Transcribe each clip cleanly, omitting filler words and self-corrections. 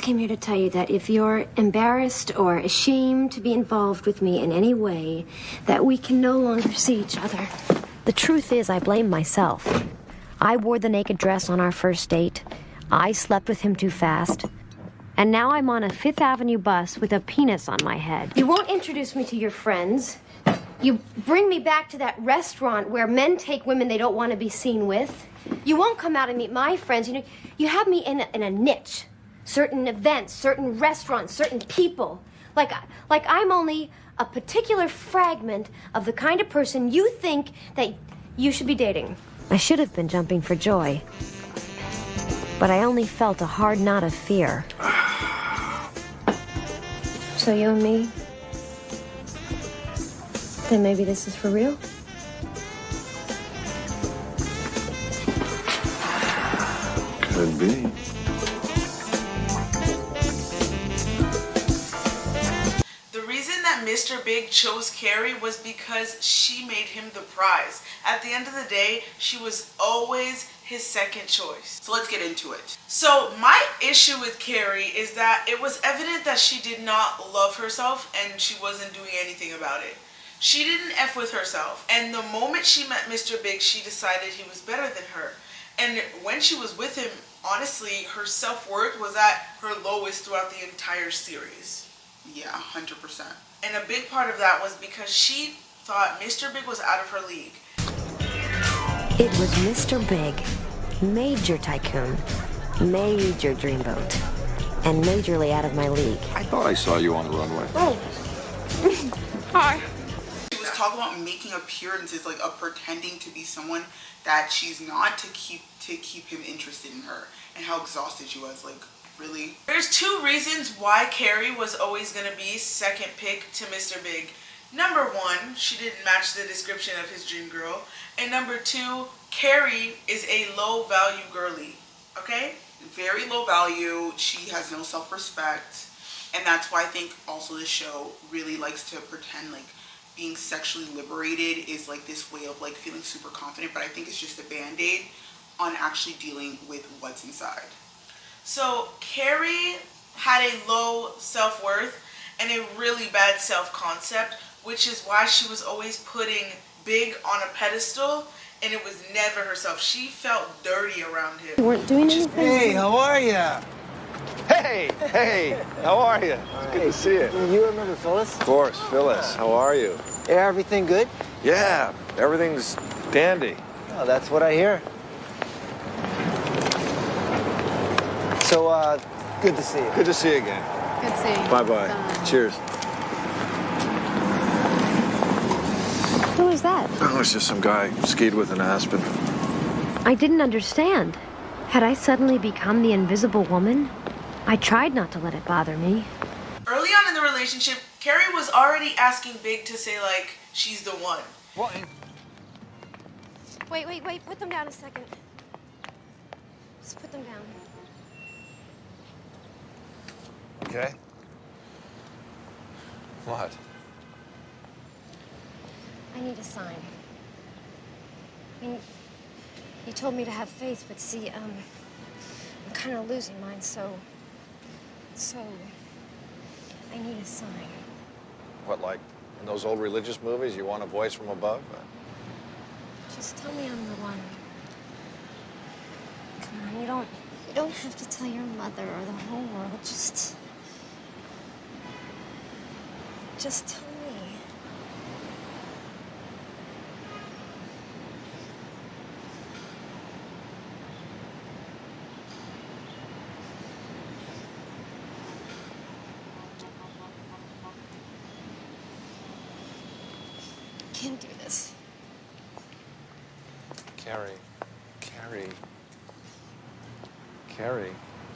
came here to tell you that if you're embarrassed or ashamed to be involved with me in any way, that we can no longer see each other. The truth is, I blame myself. I wore the naked dress on our first date. I slept with him too fast. And now I'm on a Fifth Avenue bus with a penis on my head. You won't introduce me to your friends. You bring me back to that restaurant where men take women they don't want to be seen with. You won't come out and meet my friends. You know, you have me in a niche. Certain events, certain restaurants, certain people. Like I'm only a particular fragment of the kind of person you think that you should be dating. I should have been jumping for joy. But I only felt a hard knot of fear. So you and me? Then maybe this is for real? Could be. The reason that Mr. Big chose Carrie was because she made him the prize. At the end of the day, she was always his second choice. So let's get into it. So my issue with Carrie is that it was evident that she did not love herself and she wasn't doing anything about it. She didn't F with herself. And the moment she met Mr. Big, she decided he was better than her. And when she was with him, honestly, her self-worth was at her lowest throughout the entire series. Yeah, 100%. And a big part of that was because she thought Mr. Big was out of her league. It was Mr. Big, major tycoon, major dreamboat, and majorly out of my league. I thought I saw you on the runway. Oh. Hi. She was talking about making appearances, like pretending to be someone that she's not to keep him interested in her, and how exhausted she was. Like, really? There's two reasons why Carrie was always gonna be second pick to Mr. Big. Number one, she didn't match the description of his dream girl. And number two, Carrie is a low value girly, okay? Very low value. She has no self-respect. And that's why I think also the show really likes to pretend like being sexually liberated is like this way of like feeling super confident. But I think it's just a band-aid on actually dealing with what's inside. So Carrie had a low self-worth and a really bad self-concept, which is why she was always putting Big on a pedestal, and it was never herself. She felt dirty around him. You weren't doing anything? Hey, how are ya? Hey, how are you? It's good to see you. You remember Phyllis? Of course, Phyllis. How are you? Yeah, everything good? Yeah, everything's dandy. Oh, that's what I hear. So, good to see you. Good to see you again. Good seeing you. Bye-bye. Cheers. Who was that? Oh, it's just some guy skied with an Aspen. I didn't understand. Had I suddenly become the invisible woman? I tried not to let it bother me. Early on in the relationship, Carrie was already asking Big to say, like, she's the one. What? Wait. Put them down a second. Just put them down. Okay. What? I need a sign. I mean, you told me to have faith, but see, I'm kind of losing mine, so I need a sign. What, like in those old religious movies, you want a voice from above? Just tell me I'm the one. Come on, you don't have to tell your mother or the whole world. Just tell me. Can't do this. Carrie,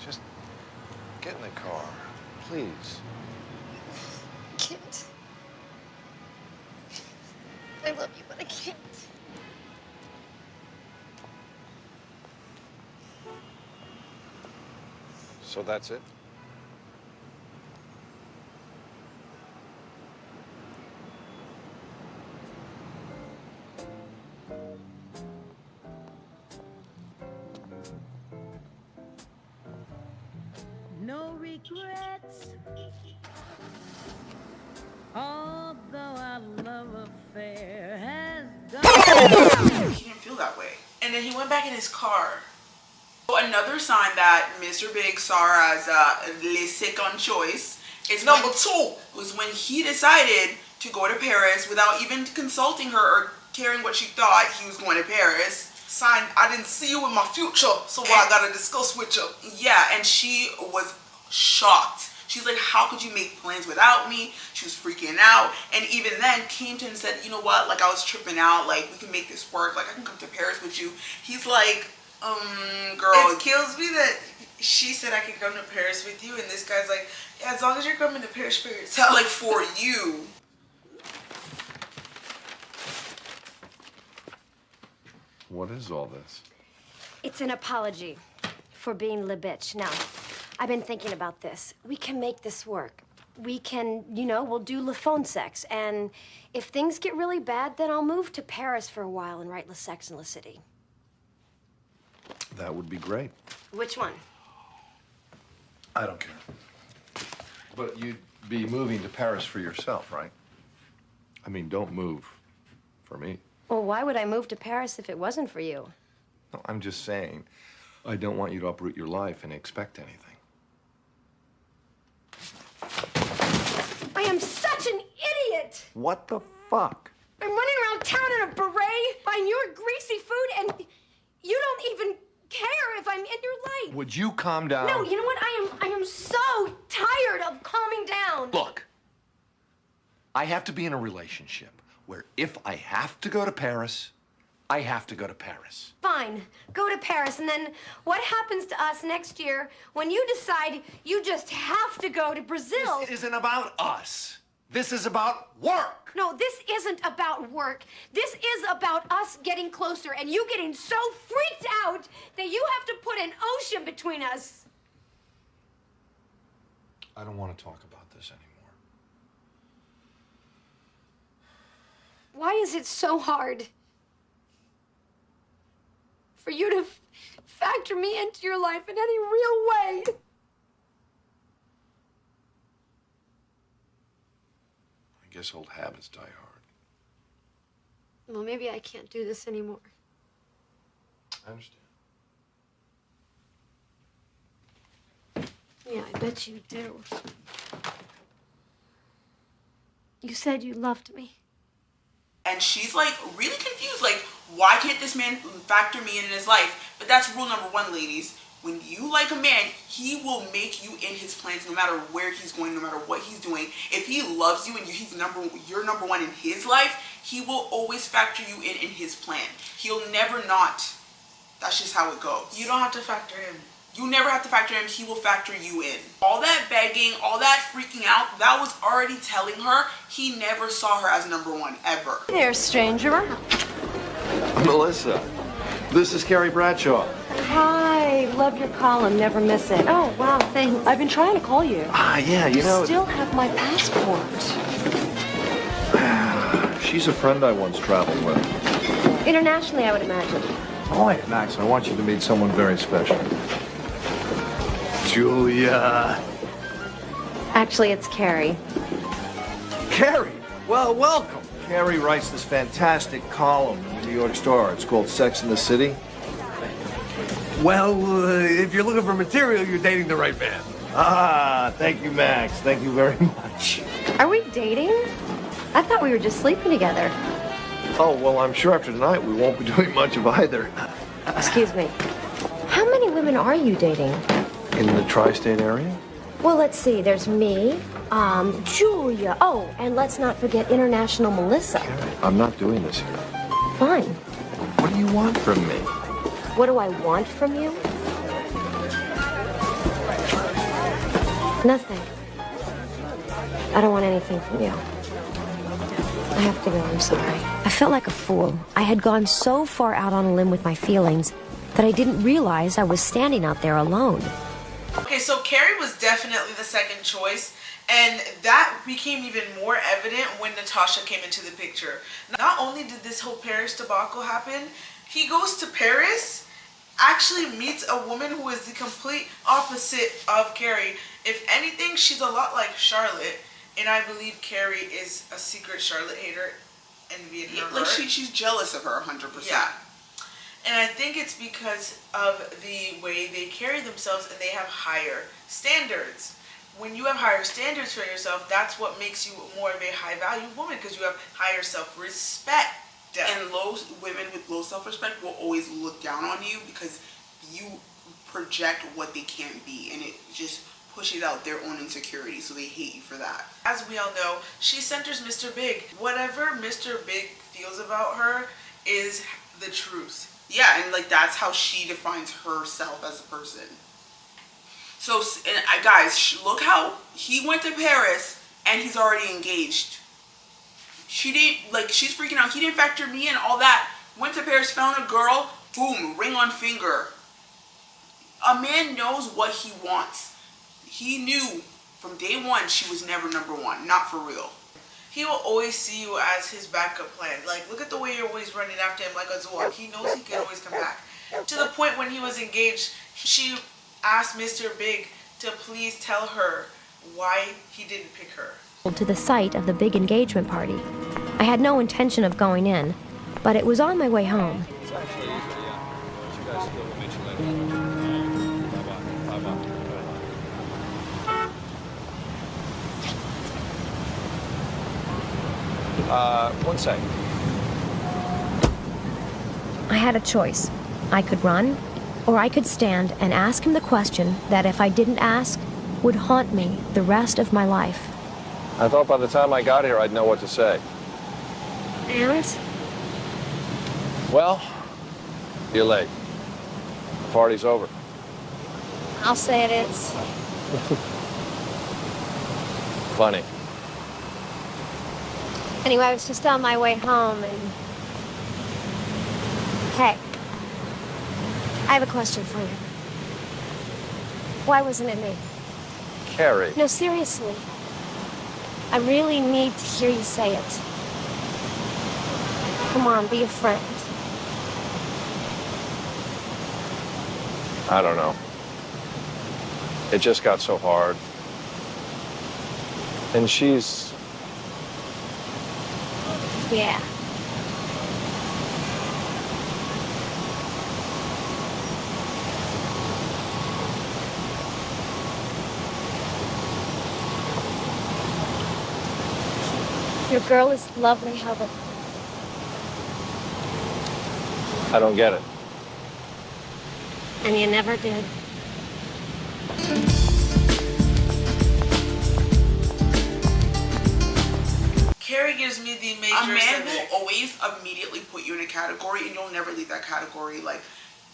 just get in the car, please. Can't. I love you, but I can't. So that's it? No secrets. Although our love affair has gone. He didn't feel that way. And then he went back in his car. So another sign that Mr. Big saw her as le second choice is number two was when he decided to go to Paris without even consulting her or caring what she thought he was going to Paris. Sign, I didn't see you in my future, so I gotta discuss with you. Yeah, and she was shocked. She's like, how could you make plans without me? She was freaking out. And even then came to him and said, you know what? Like, I was tripping out. Like, we can make this work. Like, I can come to Paris with you. He's like, girl. It kills me that she said I could come to Paris with you, and this guy's like, yeah, as long as you're coming to Paris for yourself. Like, for you. What is all this? It's an apology for being le bitch. Now, I've been thinking about this. We can make this work. We can, you know, we'll do le phone sex. And if things get really bad, then I'll move to Paris for a while and write Le Sex in the City. That would be great. Which one? I don't care. But you'd be moving to Paris for yourself, right? I mean, don't move for me. Well, why would I move to Paris if it wasn't for you? No, I'm just saying, I don't want you to uproot your life and expect anything. I am such an idiot! What the fuck? I'm running around town in a beret, buying your greasy food, and you don't even care if I'm in your life. Would you calm down? No, you know what? I am so tired of calming down. Look, I have to be in a relationship where if I have to go to Paris, I have to go to Paris. Fine, go to Paris, and then what happens to us next year when you decide you just have to go to Brazil? This isn't about us. This is about work. No, this isn't about work. This is about us getting closer and you getting so freaked out that you have to put an ocean between us. I don't want to talk about this anymore. Why is it so hard for you to factor me into your life in any real way? I guess old habits die hard. Well, maybe I can't do this anymore. I understand. Yeah, I bet you do. You said you loved me. And she's like really confused, like, why can't this man factor me in his life? But that's rule number one, ladies. When you like a man, he will make you in his plans no matter where he's going, no matter what he's doing. If he loves you and you're number one in his life, he will always factor you in his plan. He'll never not. That's just how it goes. You don't have to factor him. You never have to factor him. He will factor you in. All that begging, all that freaking out, that was already telling her he never saw her as number one, ever. There, stranger. Melissa, this is Carrie Bradshaw. Hi, love your column, never miss it. Oh, wow, thanks. I've been trying to call you. Yeah, you know. Still have my passport. She's a friend I once traveled with. Internationally, I would imagine. All right, Max, I want you to meet someone very special. Julia. Actually, it's Carrie. Carrie, well, welcome. Carrie writes this fantastic column in the New York Star. It's called Sex in the City. Well, if you're looking for material, you're dating the right man. Ah, thank you, Max. Thank you very much. Are we dating? I thought we were just sleeping together. Oh, well, I'm sure after tonight we won't be doing much of either. Excuse me. How many women are you dating? In the tri-state area? Well, let's see. There's me, Julia. Oh, and let's not forget International Melissa. Carrie, I'm not doing this here. Fine. What do you want from me? What do I want from you? Nothing. I don't want anything from you. I have to go, I'm sorry. I felt like a fool. I had gone so far out on a limb with my feelings that I didn't realize I was standing out there alone. Okay, so Carrie was definitely the second choice, and that became even more evident when Natasha came into the picture. Not only did this whole Paris debacle happen, he goes to Paris actually meets a woman who is the complete opposite of Carrie. If anything, she's a lot like Charlotte, and I believe Carrie is a secret Charlotte hater envying her Like heart. she's jealous of her 100%. Yeah. And I think it's because of the way they carry themselves and they have higher standards. When you have higher standards for yourself, that's what makes you more of a high value woman, because you have higher self-respect. And women with low self-respect will always look down on you because you project what they can't be, and it just pushes out their own insecurity, so they hate you for that. As we all know, she centers Mr. Big. Whatever Mr. Big feels about her is the truth. Yeah, and like that's how she defines herself as a person. So, and guys, look how he went to Paris and he's already engaged. She didn't, like, she's freaking out. He didn't factor me in, all that. Went to Paris, found a girl, boom, ring on finger. A man knows what he wants. He knew from day one she was never number one, not for real. He will always see you as his backup plan. Like, look at the way you're always running after him like a Zork. He knows he can always come back. To the point when he was engaged, she asked Mr. Big to please tell her why he didn't pick her. To the site of the big engagement party. I had no intention of going in, but it was on my way home. One sec. I had a choice. I could run, or I could stand and ask him the question that, if I didn't ask, would haunt me the rest of my life. I thought by the time I got here, I'd know what to say. And? Well, you're late. The party's over. I'll say it is. Funny. Anyway, I was just on my way home and... Hey, I have a question for you. Why wasn't it me? Carrie. No, seriously. I really need to hear you say it. Come on, be a friend. I don't know. It just got so hard. And she's... Yeah. Your girl is lovely, Hubert. I don't get it. And you never did. Carrie gives me the major A man civic. will always immediately put you in a category, and you'll never leave that category. Like,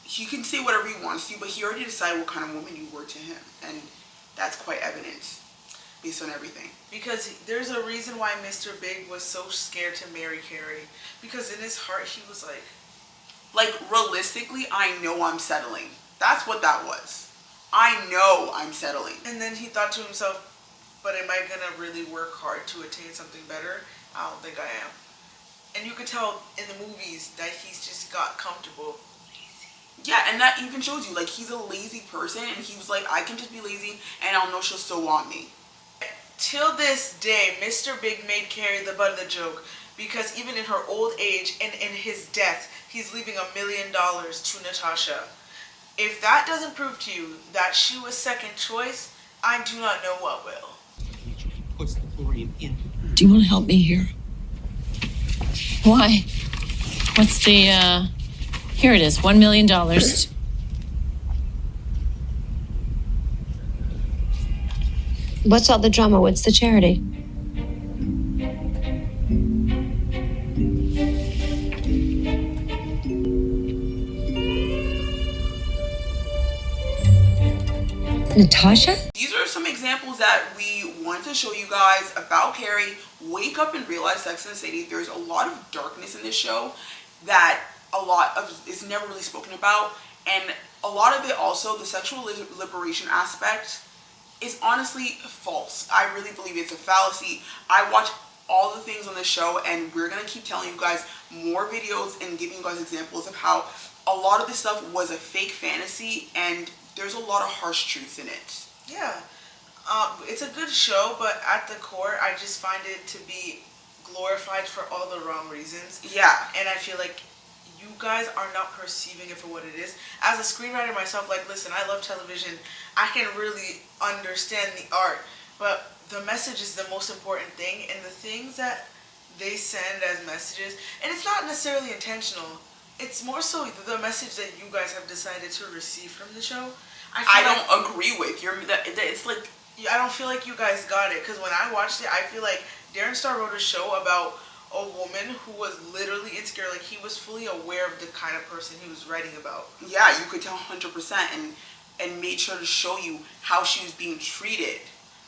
he can say whatever he wants to, but he already decided what kind of woman you were to him, and that's quite evident based on everything. Because there's a reason why Mr. Big was so scared to marry Carrie. Because in his heart, he was like, realistically, I know I'm settling. That's what that was. I know I'm settling. and then he thought to himself, but am I gonna really work hard to attain something better? I don't think I am. And you could tell in the movies that he's just got comfortable. Yeah, and that even shows you, like, he's a lazy person, and he was like, I can just be lazy, and I'll know she'll still want me. Till this day, Mr. Big made Carrie the butt of the joke, because even in her old age and in his death, he's leaving $1 million to Natasha. If that doesn't prove to you that she was second choice, I do not know what will. Puts the chlorine in. Do you want to help me here? Why? What's the, here it is, $1 million. What's all the drama? What's the charity? Natasha? These are some examples that we want to show you guys about Carrie. Wake up and realize Sex and the City. There's a lot of darkness in this show that a lot of is never really spoken about, and a lot of it also, the sexual liberation aspect, is honestly false. I really believe it's a fallacy. I watch all the things on the show, and we're gonna keep telling you guys more videos and giving you guys examples of how a lot of this stuff was a fake fantasy, and there's a lot of harsh truths in it. Yeah. It's a good show, but at the core, I just find it to be glorified for all the wrong reasons. Yeah. And I feel like you guys are not perceiving it for what it is. As a screenwriter myself, like, listen, I love television. I can really understand the art, but the message is the most important thing, and the things that they send as messages, and it's not necessarily intentional. It's more so the message that you guys have decided to receive from the show. I don't agree with it's like, I don't feel like you guys got it, because when I watched it, I feel like Darren Star wrote a show about a woman who was literally insecure. Like, he was fully aware of the kind of person he was writing about. Yeah, you could tell 100%, and made sure to show you how she was being treated.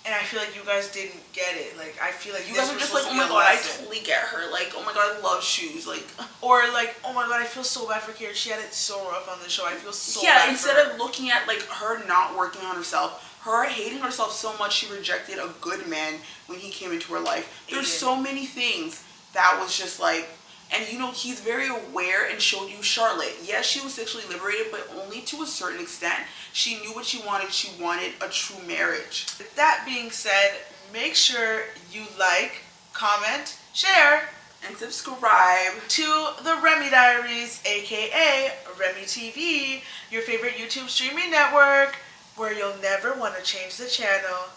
And I feel like you guys didn't get it. Like, I feel like you guys were just like, oh my god, I totally get her. Like, oh my god, I love shoes. Like, or like, oh my god, I feel so bad for Carrie. She had it so rough on the show. I feel so bad yeah, instead of looking at like her not working on herself, her hating herself so much she rejected a good man when he came into her life. There's so many things that was just like, and you know, he's very aware and showed you Charlotte. Yes, she was sexually liberated, but only to a certain extent. She knew what she wanted. She wanted a true marriage. With that being said, make sure you like, comment, share, and subscribe to the Remy Diaries, aka Remy TV, your favorite YouTube streaming network, where you'll never want to change the channel.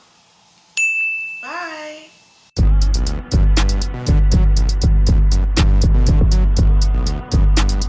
Bye.